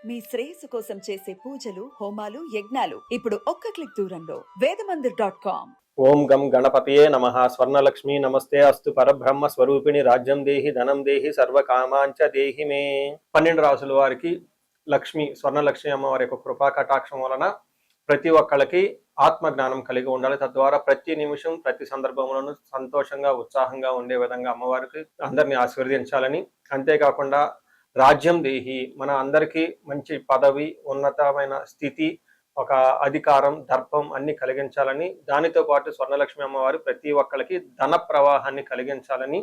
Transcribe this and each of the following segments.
మీ శ్రేయస్సు కోసం చేసే పూజలు, హోమాలు, యజ్ఞాలు ఇప్పుడు ఒక్క క్లిక్ దూరంలో వేదమందిర్.com. ఓం గం గణపతయే నమః. స్వర్ణలక్ష్మి నమస్తే అస్తు. పరబ్రహ్మ స్వరూపిణి రాజ్యం దేహి ధనం దేహి సర్వకామాంచ దేహి మే. 12 రాసుల వారికి లక్ష్మి స్వర్ణలక్ష్మి అమ్మవారి యొక్క కృపా కటాక్షం వలన ప్రతి ఒక్కళ్ళకి ఆత్మజ్ఞానం కలిగి ఉండాలి. తద్వారా ప్రతి నిమిషం ప్రతి సందర్భంలోనూ సంతోషంగా ఉత్సాహంగా ఉండే విధంగా అమ్మవారికి అందరినీ ఆశీర్వదించాలని, అంతేకాకుండా రాజ్యం దేహి మన అందరికీ మంచి పదవి, ఉన్నతమైన స్థితి, ఒక అధికారం, దర్పం అన్ని కలిగించాలని, దానితో పాటు స్వర్ణలక్ష్మి అమ్మవారు ప్రతి ఒక్కరికి ధన ప్రవాహాన్ని కలిగించాలని,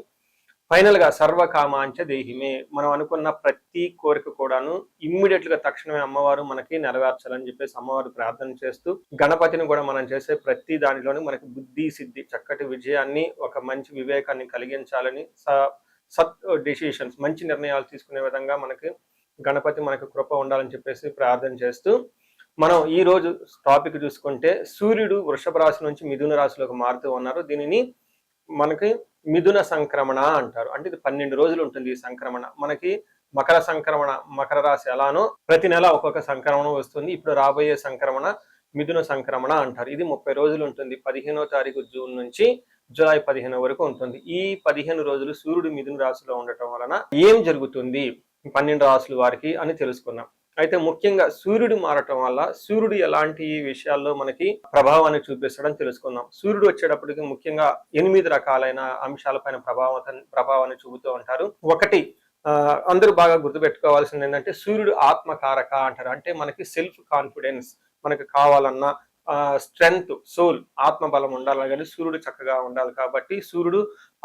ఫైనల్ గా సర్వకామాంచ దేహిమే మనం అనుకున్న ప్రతి కోరిక కూడాను ఇమ్మీడియట్ గా తక్షణమే అమ్మవారు మనకి నెరవేర్చాలని చెప్పేసి అమ్మవారు ప్రార్థన చేస్తూ, గణపతిని కూడా మనం చేసే ప్రతి దానిలోనూ మనకి బుద్ధి సిద్ధి, చక్కటి విజయాన్ని, ఒక మంచి వివేకాన్ని కలిగించాలని, సత్ డెసిషన్స్ మంచి నిర్ణయాలు తీసుకునే విధంగా మనకి గణపతి మనకు కృప ఉండాలని చెప్పేసి ప్రార్థన చేస్తూ, మనం ఈ రోజు టాపిక్ చూసుకుంటే సూర్యుడు వృషభ రాశి నుంచి మిథున రాశిలోకి మారుతూ ఉన్నారు. దీనిని మనకి మిథున సంక్రమణ అంటారు. అంటే ఇది 12 రోజులు ఉంటుంది ఈ సంక్రమణ. మనకి మకర సంక్రమణ, మకర రాశి ఎలానో ప్రతి నెల ఒక్కొక్క సంక్రమణ వస్తుంది. ఇప్పుడు రాబోయే సంక్రమణ మిథున సంక్రమణ అంటారు. ఇది 30 రోజులు ఉంటుంది. 15వ తారీఖు జూన్ నుంచి జూలై 15 వరకు ఉంటుంది. ఈ 15 రోజులు సూర్యుడు మిథున రాశిలో ఉండటం వలన ఏం జరుగుతుంది 12 రాశుల వారికి అని తెలుసుకున్నాం. అయితే ముఖ్యంగా సూర్యుడు మారటం వల్ల సూర్యుడు ఎలాంటి విషయాల్లో మనకి ప్రభావాన్ని చూపిస్తాడని తెలుసుకుందాం. సూర్యుడు వచ్చేటప్పటికి ముఖ్యంగా 8 రకాలైన అంశాలపైన ప్రభావాన్ని చూపుతూ ఉంటారు. ఒకటి, అందరూ బాగా గుర్తుపెట్టుకోవాల్సింది ఏంటంటే సూర్యుడు ఆత్మకారక అంటారు. అంటే మనకి సెల్ఫ్ కాన్ఫిడెన్స్, మనకి కావాలన్నా స్ట్రెంగ్త్, సోల్, ఆత్మబలం ఉండాలి కానీ సూర్యుడు చక్కగా ఉండాలి. కాబట్టి సూర్యుడు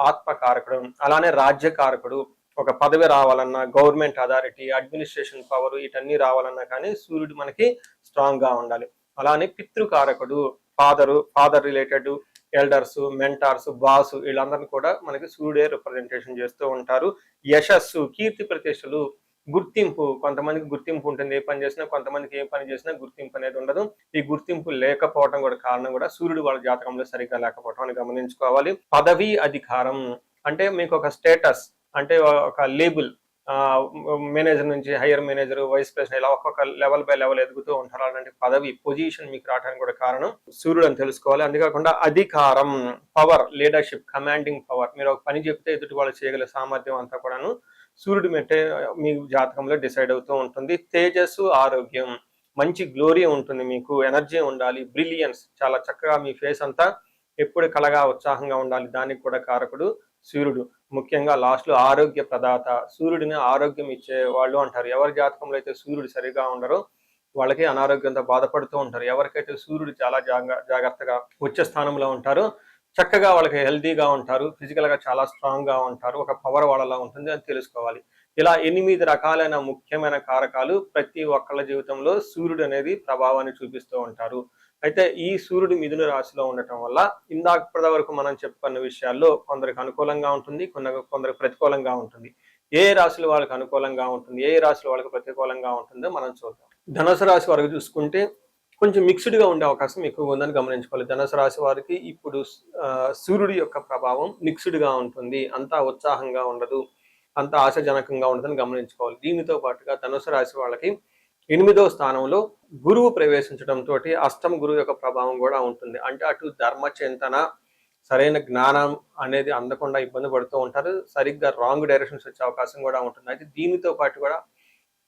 ఆత్మకారకుడు. అలానే రాజ్యకారకుడు, ఒక పదవి రావాలన్నా, గవర్నమెంట్ అథారిటీ, అడ్మినిస్ట్రేషన్ పవర్, వీటన్నీ రావాలన్నా కానీ సూర్యుడు మనకి స్ట్రాంగ్ గా ఉండాలి. అలానే పితృకారకుడు, father related elders, mentors, boss, వీళ్ళందరినీ కూడా మనకి సూర్యుడే రిప్రజెంటేషన్ చేస్తూ ఉంటారు. యశస్సు, కీర్తి ప్రతిష్టలు, గుర్తింపు, కొంతమందికి గుర్తింపు ఉంటుంది ఏ పని చేసినా, కొంతమందికి ఏ పని చేసినా గుర్తింపు అనేది ఉండదు. ఈ గుర్తింపు లేకపోవడం కూడా కారణం కూడా సూర్యుడు వాళ్ళ జాతకంలో సరిగ్గా లేకపోవడం అని గమనించుకోవాలి. పదవి, అధికారం అంటే మీకు ఒక స్టేటస్, అంటే ఒక లేబుల్, మేనేజర్ నుంచి హైయర్ మేనేజర్, వైస్ ప్రెసిడెంట్, ఇలా ఒక్కొక్క లెవెల్ బై లెవెల్ ఎదుగుతూ ఉంటారు. అలాంటి పదవి, పొజిషన్ మీకు రావడానికి కూడా కారణం సూర్యుడు అని తెలుసుకోవాలి. అంతేకాకుండా అధికారం, పవర్, లీడర్షిప్, కమాండింగ్ పవర్, మీరు ఒక పని చెప్తే ఎదుటి వాళ్ళు చేయగల సామర్థ్యం అంతా కూడాను సూర్యుడు మెట్టే మీ జాతకంలో డిసైడ్ అవుతూ ఉంటుంది. తేజస్సు, ఆరోగ్యం, మంచి గ్లోరీ ఉంటుంది, మీకు ఎనర్జీ ఉండాలి, బ్రిలియన్స్, చాలా చక్కగా మీ ఫేస్ అంతా ఎప్పుడు కలగా ఉత్సాహంగా ఉండాలి, దానికి కూడా కారకుడు సూర్యుడు. ముఖ్యంగా లాస్ట్ లో ఆరోగ్య ప్రదాత, సూర్యుడిని ఆరోగ్యం ఇచ్చే వాళ్ళు అంటారు. ఎవరి జాతకంలో అయితే సూర్యుడు సరిగా ఉండరో వాళ్ళకి అనారోగ్యంతో బాధపడుతూ ఉంటారు. ఎవరికైతే సూర్యుడు చాలా జాగ్రత్తగా ఉచ్చ స్థానంలో ఉంటారో చక్కగా వాళ్ళకి హెల్తీగా ఉంటారు, ఫిజికల్ గా చాలా స్ట్రాంగ్ గా ఉంటారు, ఒక పవర్ వాళ్ళలా ఉంటుంది అని తెలుసుకోవాలి. ఇలా 8 రకాలైన ముఖ్యమైన కారకాలు ప్రతి ఒక్కళ్ళ జీవితంలో సూర్యుడు అనేది ప్రభావాన్ని చూపిస్తూ ఉంటారు. అయితే ఈ సూర్యుడు మిథున రాశిలో ఉండటం వల్ల ఇందాక వరకు మనం చెప్పుకున్న విషయాల్లో కొందరికి అనుకూలంగా ఉంటుంది, కొందరికి ప్రతికూలంగా ఉంటుంది. ఏ రాశుల వాళ్ళకి అనుకూలంగా ఉంటుంది, ఏ రాశుల వాళ్ళకి ప్రతికూలంగా ఉంటుందో మనం చూద్దాం. ధనుసు రాశి వరకు చూసుకుంటే కొంచెం మిక్స్డ్ గా ఉండే అవకాశం ఎక్కువ ఉందని గమనించుకోవాలి. ధనుసు రాశి వారికి ఇప్పుడు సూర్యుడి యొక్క ప్రభావం మిక్స్డ్ గా ఉంటుంది, అంతా ఉత్సాహంగా ఉండదు, అంత ఆశాజనకంగా ఉండదని గమనించుకోవాలి. దీనితో పాటుగా ధనుసు రాశి వాళ్ళకి 8వ స్థానంలో గురువు ప్రవేశించడంతో అష్టమ గురువు యొక్క ప్రభావం కూడా ఉంటుంది. అంటే అటు ధర్మ చింతన, సరైన జ్ఞానం అనేది అందకుండా ఇబ్బంది పడుతూ ఉంటారు, సరిగ్గా రాంగ్ డైరెక్షన్స్ వచ్చే అవకాశం కూడా ఉంటుంది. అయితే దీనితో పాటు కూడా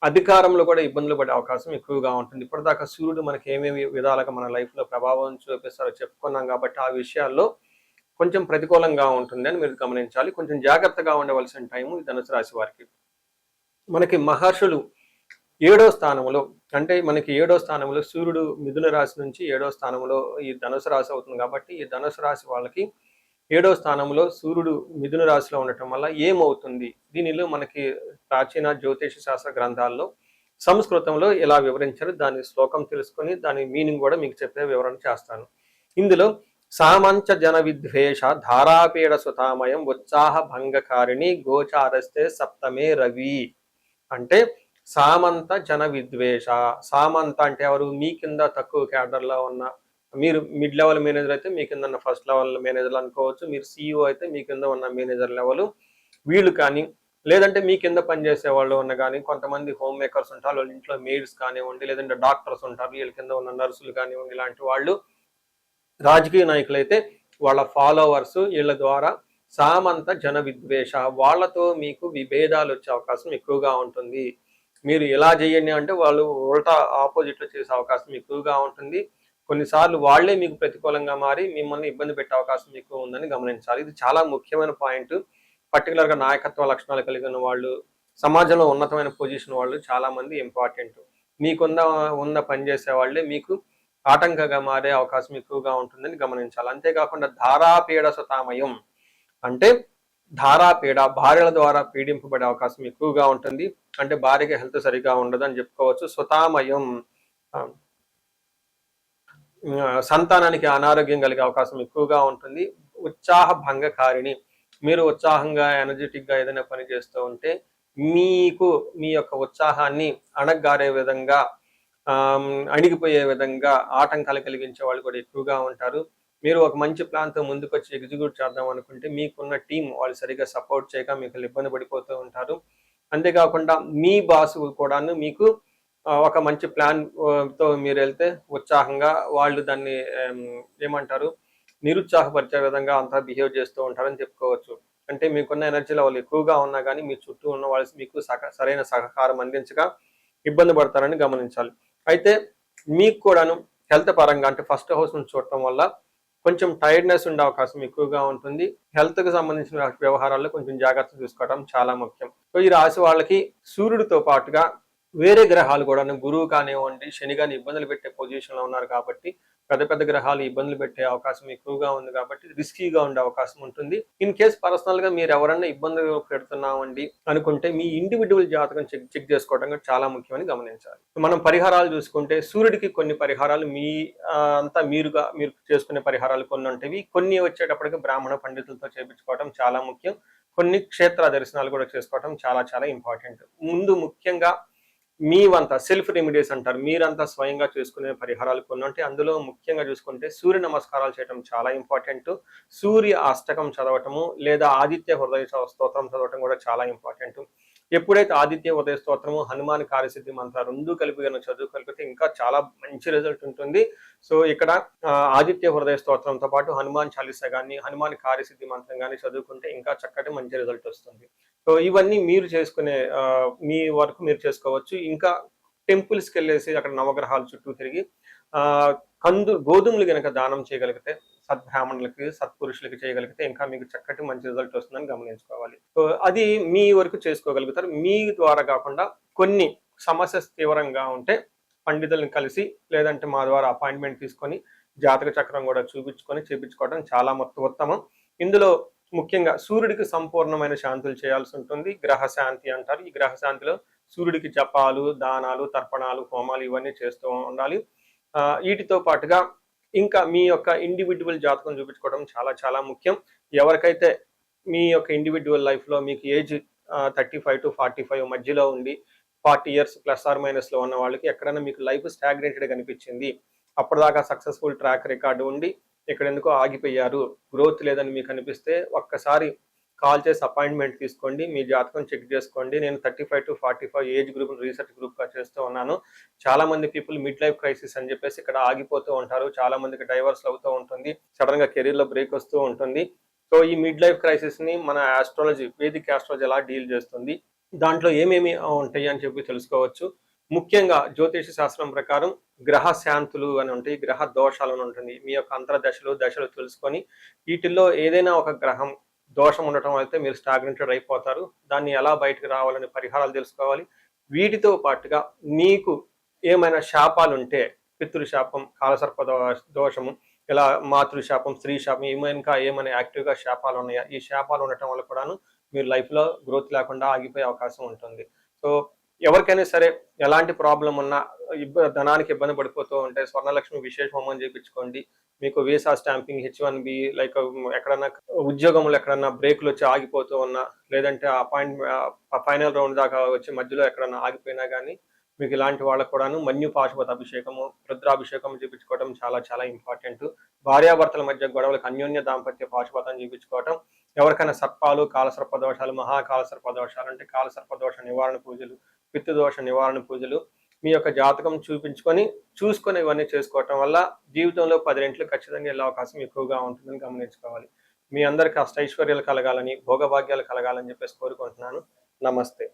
అధికారంలో కూడా ఇబ్బందులు పడే అవకాశం ఎక్కువగా ఉంటుంది. ఇప్పటిదాకా సూర్యుడు మనకి ఏమేమి విధాలుగా మన లైఫ్ లో ప్రభావం చూపిస్తారో చెప్పుకున్నాం కాబట్టి ఆ విషయాల్లో కొంచెం ప్రతికూలంగా ఉంటుంది అని మీరు గమనించాలి. కొంచెం జాగ్రత్తగా ఉండవలసిన టైము ఈ ధనుసు రాశి వారికి. మనకి మహర్షులు 7వ స్థానంలో, అంటే మనకి 7వ స్థానంలో సూర్యుడు మిథున రాశి నుంచి 7వ స్థానంలో ఈ ధనుసు రాశి అవుతుంది. కాబట్టి ఈ ధనుసు రాశి వాళ్ళకి 7వ స్థానంలో సూర్యుడు మిథున రాశిలో ఉండటం వల్ల ఏమవుతుంది, దీనిలో మనకి ప్రాచీన జ్యోతిష శాస్త్ర గ్రంథాల్లో సంస్కృతంలో ఎలా వివరించారు దాని శ్లోకం తెలుసుకొని దాని మీనింగ్ కూడా మీకు చెప్పే వివరణ చేస్తాను. ఇందులో సామంచ జన విద్వేష ధారాపీడ సుతామయం ఉత్సాహ భంగకారిణి గోచారస్తే సప్తమే రవి. అంటే సామంత జన విద్వేష, సామంత అంటే ఎవరు, మీ కింద తక్కువ క్యాడర్లో ఉన్న, మీరు మిడ్ లెవెల్ మేనేజర్ అయితే మీ కింద ఉన్న ఫస్ట్ లెవెల్ మేనేజర్ అనుకోవచ్చు, మీరు CEO అయితే మీ కింద ఉన్న మేనేజర్ లెవెల్, వీళ్ళు కానీ లేదంటే మీ కింద పనిచేసే వాళ్ళు ఉన్న కానీ కొంతమంది హోమ్ మేకర్స్ ఉంటారు, వాళ్ళ ఇంట్లో మెయిడ్స్ కానివ్వండి, లేదంటే డాక్టర్స్ ఉంటారు, వీళ్ళ కింద ఉన్న నర్సులు కానివ్వండి, ఇలాంటి వాళ్ళు రాజకీయ నాయకులైతే వాళ్ళ ఫాలోవర్స్ వీళ్ళ ద్వారా సామంత జన విద్వేష, వాళ్ళతో మీకు విభేదాలు వచ్చే అవకాశం ఎక్కువగా ఉంటుంది. మీరు ఎలా చేయండి అంటే వాళ్ళు ఉల్టా ఆపోజిట్లో చేసే అవకాశం ఎక్కువగా ఉంటుంది. కొన్నిసార్లు వాళ్లే మీకు ప్రతికూలంగా మారి మిమ్మల్ని ఇబ్బంది పెట్టే అవకాశం ఎక్కువ ఉందని గమనించాలి. ఇది చాలా ముఖ్యమైన పాయింట్. పర్టికులర్గా నాయకత్వ లక్షణాలు కలిగిన వాళ్ళు, సమాజంలో ఉన్నతమైన పొజిషన్ వాళ్ళు చాలా మంది ఇంపార్టెంట్. ఉన్న పనిచేసే వాళ్ళే మీకు ఆటంకంగా మారే అవకాశం ఎక్కువగా ఉంటుందని గమనించాలి. అంతేకాకుండా ధారాపీడ సుతామయం అంటే ధారాపీడ, భార్యల ద్వారా పీడింపబడే అవకాశం ఎక్కువగా ఉంటుంది. అంటే భార్యకి హెల్త్ సరిగా ఉండదు అని చెప్పుకోవచ్చు. సుతామయం సంతానానికి అనారోగ్యం కలిగే అవకాశం ఎక్కువగా ఉంటుంది. ఉత్సాహ భంగకారిణి, మీరు ఉత్సాహంగా ఎనర్జెటిక్ గా ఏదైనా పని చేస్తూ ఉంటే మీకు మీ యొక్క ఉత్సాహాన్ని అణగారే విధంగా అణిగిపోయే విధంగా ఆటంకాలు కలిగించే వాళ్ళు కూడా ఎక్కువగా ఉంటారు. మీరు ఒక మంచి ప్లాన్తో ముందుకు వచ్చి ఎగ్జిక్యూట్ చేద్దాం అనుకుంటే మీకున్న టీం వాళ్ళు సరిగ్గా సపోర్ట్ చేయక మీకు ఇబ్బంది పడిపోతూ ఉంటారు. అంతేకాకుండా మీ బాస్ కూడాను మీకు ఒక మంచి ప్లాన్ తో మీరు వెళ్తే ఉత్సాహంగా వాళ్ళు దాన్ని ఏమంటారు నిరుత్సాహపరిచే విధంగా అంతా బిహేవ్ చేస్తూ ఉంటారని చెప్పుకోవచ్చు. అంటే మీకున్న ఎనర్జీ లెవెల్ ఎక్కువగా ఉన్నా కానీ మీ చుట్టూ ఉన్న వాళ్ళు మీకు సరైన సహకారం అందించక ఇబ్బంది పడతారని గమనించాలి. అయితే మీకు కూడాను హెల్త్ పరంగా అంటే ఫస్ట్ హౌస్ నుంచి చూడటం వల్ల కొంచెం టైర్డ్నెస్ ఉండే అవకాశం ఎక్కువగా ఉంటుంది. హెల్త్ కు సంబంధించిన వ్యవహారాల్లో కొంచెం జాగ్రత్త తీసుకోవడం చాలా ముఖ్యం. సో ఈ రాశి వాళ్ళకి సూర్యుడితో పాటుగా వేరే గ్రహాలు కూడా గురువు కానివ్వండి, శని కానీ ఇబ్బందులు పెట్టే పొజిషన్ లో ఉన్నారు కాబట్టి పెద్ద పెద్ద గ్రహాలు ఇబ్బందులు పెట్టే అవకాశం ఎక్కువగా ఉంది కాబట్టి రిస్కీగా ఉండే అవకాశం ఉంటుంది. ఇన్ కేస్ పర్సనల్ గా మీరు ఎవరన్నా ఇబ్బందులు పెడుతున్నామండి అనుకుంటే మీ ఇండివిజువల్ జాతకం చెక్ చేసుకోవడం కూడా చాలా ముఖ్యమని గమనించాలి. మనం పరిహారాలు చూసుకుంటే సూర్యుడికి కొన్ని పరిహారాలు మీరు చేసుకునే పరిహారాలు కొన్ని ఉంటాయి. కొన్ని వచ్చేటప్పటికి బ్రాహ్మణ పండితులతో చేయించుకోవడం చాలా ముఖ్యం. కొన్ని క్షేత్ర దర్శనాలు కూడా చేసుకోవడం చాలా చాలా ఇంపార్టెంట్. ముందు ముఖ్యంగా మీవంతా సెల్ఫ్ రెమెడీస్ అంటారు, మీరంతా స్వయంగా చేసుకునే పరిహారాలు కొన్ని ఉంటాయి. అందులో ముఖ్యంగా చూసుకుంటే సూర్య నమస్కారాలు చేయడం చాలా ఇంపార్టెంట్. సూర్య అష్టకం చదవటము లేదా ఆదిత్య హృదయ స్తోత్రం చదవటం కూడా చాలా ఇంపార్టెంట్. ఎప్పుడైతే ఆదిత్య హృదయ స్తోత్రము, హనుమాన్ కార్యసిద్ధి మంత్ర రెండు కలిపి కనుక చదువుకలిపితే ఇంకా చాలా మంచి రిజల్ట్ ఉంటుంది. సో ఇక్కడ ఆదిత్య హృదయ స్తోత్రంతో పాటు హనుమాన్ చాలీసా కానీ, హనుమాన్ కార్యసిద్ధి మంత్రం కానీ చదువుకుంటే ఇంకా చక్కటి మంచి రిజల్ట్ వస్తుంది. సో ఇవన్నీ మీరు చేసుకునే మీ వరకు మీరు చేసుకోవచ్చు. ఇంకా టెంపుల్స్కి వెళ్ళేసి అక్కడ నవగ్రహాల చుట్టూ తిరిగి గోధుమలు కనుక దానం చేయగలిగితే సద్బ్రాహ్మణులకి, సత్పురుషులకి చేయగలిగితే ఇంకా మీకు చక్కటి మంచి రిజల్ట్ వస్తుందని గమనించుకోవాలి. సో అది మీ వరకు చేసుకోగలుగుతారు. మీ ద్వారా కాకుండా కొన్ని సమస్య తీవ్రంగా ఉంటే పండితులను కలిసి లేదంటే మా ద్వారా అపాయింట్మెంట్ తీసుకొని జాతక చక్రం కూడా చేపించుకోవడం చాలా ఉత్తమం. ఇందులో ముఖ్యంగా సూర్యుడికి సంపూర్ణమైన శాంతులు చేయాల్సి ఉంటుంది. గ్రహ శాంతి అంటారు. ఈ గ్రహ శాంతిలో సూర్యుడికి జపాలు, దానాలు, తర్పణాలు, హోమాలు ఇవన్నీ చేస్తూ ఉండాలి. వీటితో పాటుగా ఇంకా మీ యొక్క ఇండివిజువల్ జాతకం చూపించుకోవడం చాలా చాలా ముఖ్యం. ఎవరికైతే మీ యొక్క ఇండివిజువల్ లైఫ్లో మీకు ఏజ్ 35 to 45 మధ్యలో ఉండి 40 years ప్లస్ ఆర్ మైనస్ లో ఉన్న వాళ్ళకి ఎక్కడైనా మీకు లైఫ్ స్టాగ్నేటెడ్ కనిపించింది, అప్పటిదాకా సక్సెస్ఫుల్ ట్రాక్ రికార్డు ఉండి ఇక్కడ ఎందుకో ఆగిపోయారు, గ్రోత్ లేదని మీకు అనిపిస్తే ఒక్కసారి కాల్ చేసి అపాయింట్మెంట్ తీసుకోండి, మీ జాతకం చెక్ చేసుకోండి. నేను 35 to 45 ఏజ్ గ్రూప్ రీసెర్చ్ గ్రూప్గా చేస్తూ ఉన్నాను. చాలా మంది పీపుల్ మిడ్ లైఫ్ క్రైసిస్ అని చెప్పేసి ఇక్కడ ఆగిపోతూ ఉంటారు. చాలా మందికి డైవర్స్ అవుతూ ఉంటుంది, సడన్ గా కెరీర్లో బ్రేక్ వస్తూ ఉంటుంది. సో ఈ మిడ్ లైఫ్ క్రైసిస్ ని మన ఆస్ట్రాలజీ, వేదిక్ ఆస్ట్రాలజీ ఎలా డీల్ చేస్తుంది, దాంట్లో ఏమేమి ఉంటాయి అని చెప్పి తెలుసుకోవచ్చు. ముఖ్యంగా జ్యోతిష శాస్త్రం ప్రకారం గ్రహ శాంతులు అని ఉంటాయి, గ్రహ దోషాలు అని ఉంటుంది. మీ యొక్క దశలు తెలుసుకొని వీటిల్లో ఏదైనా ఒక గ్రహం దోషం ఉండటం అయితే మీరు స్టాగ్నెటెడ్ అయిపోతారు. దాన్ని ఎలా బయటకు రావాలని పరిహారాలు తెలుసుకోవాలి. వీటితో పాటుగా మీకు ఏమైనా శాపాలు ఉంటే పితృశాపం, కాలసర్ప దోషము, ఇలా మాతృశాపం, స్త్రీ శాపం, ఏమైనా యాక్టివ్గా శాపాలు ఉన్నాయా, ఈ శాపాలు ఉండటం వల్ల కూడాను మీరు లైఫ్లో గ్రోత్ లేకుండా ఆగిపోయే అవకాశం ఉంటుంది. సో ఎవరికైనా సరే ఎలాంటి ప్రాబ్లం ఉన్నా, ధనానికి ఇబ్బంది పడిపోతూ ఉంటే స్వర్ణలక్ష్మి విశేష హోమం చేయించుకోండి. మీకు వీసా స్టాంపింగ్, H1B, లైక్ ఎక్కడన్నా ఉద్యోగంలో ఎక్కడన్నా బ్రేకులు వచ్చి ఆగిపోతూ ఉన్నా, లేదంటే ఫైనల్ రౌండ్ దాకా వచ్చి మధ్యలో ఎక్కడన్నా ఆగిపోయినా కానీ మీకు ఇలాంటి వాళ్ళకు కూడాను మన్యు పాశుపత అభిషేకము, రుద్రాభిషేకం చేయించుకోవడం చాలా చాలా ఇంపార్టెంట్. భార్యాభర్తల మధ్య గొడవలకు అన్యోన్య దాంపత్య పాశుపతం చేయించుకోవటం, ఎవరికైనా సర్పాలు, కాలసర్ప దోషాలు, మహాకాలసర్ప దోషాలు అంటే కాలసర్ప దోష నివారణ పూజలు, పితృదోష నివారణ పూజలు మీ యొక్క జాతకం చూసుకొని ఇవన్నీ చేసుకోవటం వల్ల జీవితంలో 10 రెట్లు ఖచ్చితంగా వెళ్ళే అవకాశం ఎక్కువగా ఉంటుందని గమనించుకోవాలి. మీ అందరికీ అష్టైశ్వర్యాలు కలగాలని, భోగభాగ్యాలు కలగాలని చెప్పేసి కోరుకుంటున్నాను. నమస్తే.